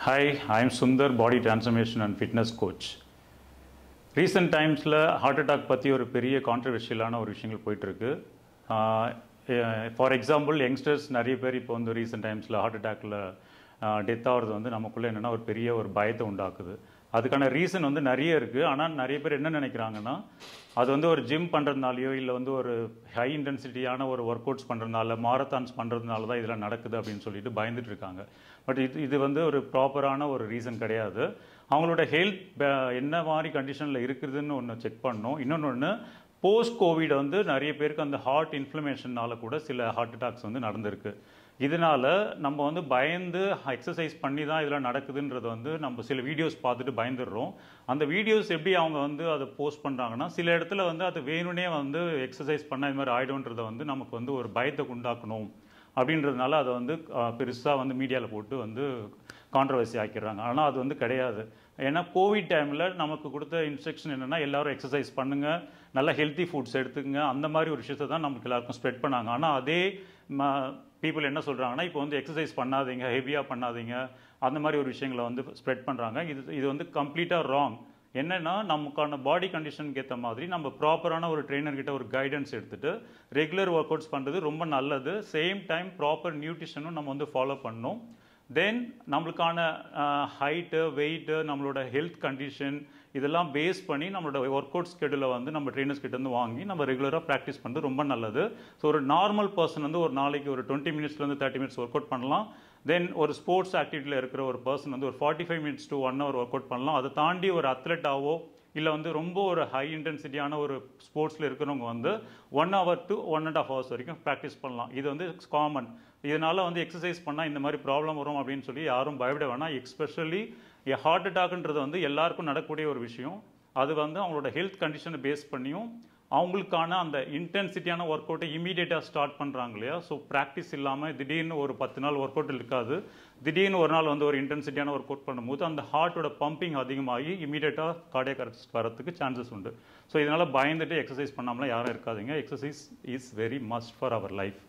Hi, I am Sundar, body transformation and fitness coach. Recent timesல heart attack பற்றி ஒரு பெரிய கான்ட்ரவர்ஷியலான ஒரு விஷயங்கள் போயிட்டுருக்கு. ஃபார் எக்ஸாம்பிள் யங்ஸ்டர்ஸ் நிறைய பேர் இப்போ வந்து ரீசெண்ட் டைம்ஸில் ஹார்ட் அட்டாக்ல டெத் ஆகிறது வந்து நமக்குள்ளே என்னென்னா ஒரு பெரிய ஒரு பயத்தை உண்டாக்குது. அதுக்கான ரீசன் வந்து நிறைய இருக்குது. ஆனால் நிறைய பேர் என்ன நினைக்கிறாங்கன்னா அது வந்து ஒரு ஜிம் பண்ணுறதுனாலையோ இல்லை வந்து ஒரு ஹை இன்டென்சிட்டியான ஒரு ஒர்க் அவுட்ஸ் பண்ணுறதுனால மாரத்தான்ஸ் பண்ணுறதுனால தான் இதெல்லாம் நடக்குது அப்படின்னு சொல்லிட்டு பயந்துட்டு இருக்காங்க. பட் இது வந்து ஒரு ப்ராப்பரான ஒரு ரீசன் கிடையாது. அவங்களோட ஹெல்த் என்ன மாதிரி கண்டிஷனில் இருக்குதுன்னு ஒன்று செக் பண்ணணும். இன்னொன்று போஸ்ட் கோவிட் வந்து நிறைய பேருக்கு அந்த ஹார்ட் இன்ஃப்ளமேஷன்னால கூட சில ஹார்ட் அட்டாக்ஸ் வந்து நடந்திருக்கு. இதனால் நம்ம வந்து பயந்து எக்ஸசைஸ் பண்ணி தான் இதெல்லாம் நடக்குதுன்றது வந்து நம்ம சில வீடியோஸ் பார்த்துட்டு பயந்துடுறோம். அந்த வீடியோஸ் எப்படி அவங்க வந்து அதை போஸ்ட் பண்ணுறாங்கன்னா சில இடத்துல வந்து அது வேணும்னே வந்து எக்ஸசைஸ் பண்ண இது மாதிரி ஆகிடும்ன்றதை வந்து நமக்கு வந்து ஒரு பயத்தை உண்டாக்கணும் அப்படின்றதுனால அதை வந்து பெருசாக வந்து மீடியாவில் போட்டு வந்து கான்ட்ரவர்சி ஆக்கிடுறாங்க. ஆனால் அது வந்து கிடையாது. ஏன்னா கோவிட் டைமில் நமக்கு கொடுத்த இன்ஸ்ட்ரக்ஷன் என்னென்னா எல்லோரும் எக்ஸசைஸ் பண்ணுங்கள், நல்ல ஹெல்த்தி ஃபுட்ஸ் எடுத்துக்கங்க, அந்த மாதிரி ஒரு விஷயத்தை தான் நமக்கு எல்லாருக்கும் ஸ்ப்ரெட் பண்ணாங்க. ஆனால் அதே பீப்புள் என்ன சொல்கிறாங்கன்னா இப்போ வந்து எக்ஸசைஸ் பண்ணாதீங்க, ஹெவியாக பண்ணாதீங்க, அந்த மாதிரி ஒரு விஷயங்களை வந்து ஸ்ப்ரெட் பண்ணுறாங்க. இது வந்து கம்ப்ளீட்டாக ராங். என்னென்னா நமக்கான பாடி கண்டிஷனுக்கு ஏற்ற மாதிரி நம்ம ப்ராப்பரான ஒரு ட்ரெயினர்கிட்ட ஒரு கைடன்ஸ் எடுத்துகிட்டு ரெகுலர் ஒர்க் அவுட்ஸ் பண்ணுறது ரொம்ப நல்லது. சேம் டைம் ப்ராப்பர் நியூட்ரிஷனும் நம்ம வந்து ஃபாலோ பண்ணணும். தென் நம்மளுக்கான ஹைட்டு, வெயிட்டு, நம்மளோட ஹெல்த் கண்டிஷன் இதெல்லாம் பேஸ் பண்ணி நம்மளோட ஒர்க் அவுட் ஸ்கெடியூலை வந்து நம்ம ட்ரெயினர்ஸ் கிட்டேருந்து வாங்கி நம்ம ரெகுலராக ப்ராக்டிஸ் பண்ணுறது ரொம்ப நல்லது. ஸோ ஒரு நார்மல் பர்சன் வந்து ஒரு நாளைக்கு ஒரு 20 மினிட்ஸ்லேருந்து 30 மினிட்ஸ் ஒர்க் அவுட் பண்ணலாம். தென் ஒரு ஸ்போர்ட்ஸ் ஆக்டிவிட்டியில் இருக்கிற ஒரு பர்சன் வந்து ஒரு 45 minutes to 1 hour work out பண்ணலாம். அதை தாண்டி ஒரு அத்லெட்டாவோ இல்லை வந்து ரொம்ப ஒரு ஹை இன்டென்சிட்டியான ஒரு ஸ்போர்ட்ஸில் இருக்கிறவங்க வந்து 1 hour to 1.5 hours வரைக்கும் ப்ராக்டிஸ் பண்ணலாம். இது வந்து காமன். இதனால் வந்து எக்ஸசைஸ் பண்ணால் இந்த மாதிரி ப்ராப்ளம் வரும் அப்படின்னு சொல்லி யாரும் பயப்பட வேணாம். எஸ்பெஷலி ஹார்ட் அட்டாக்ன்றது வந்து எல்லாருக்கும் நடக்கக்கூடிய ஒரு விஷயம். அது வந்து அவங்களோட ஹெல்த் கண்டிஷனை பேஸ் பண்ணியும் அவங்களுக்கான அந்த இன்டென்சிட்டியான ஒர்க் அவுட்டை இமீடியட்டாக ஸ்டார்ட் பண்ணுறாங்க இல்லையா. ஸோ ப்ராக்டிஸ் இல்லாமல் திடீர்னு ஒரு 10 நாள் ஒர்க் அவுட் இருக்காது. திடீர்னு ஒரு நாள் வந்து ஒரு இன்டென்சிட்டியான ஒர்க் அவுட் பண்ணும்போது அந்த ஹார்ட்டோட பம்பிங் அதிகமாகி இமீடியட்டாக கார்டியாக் அரெஸ்ட் வரதுக்கு சான்சஸ் உண்டு. ஸோ இதனால் பயந்துட்டு எக்ஸசைஸ் பண்ணாமலாம் யாரும் இருக்காதீங்க. Exercise is very must for our life.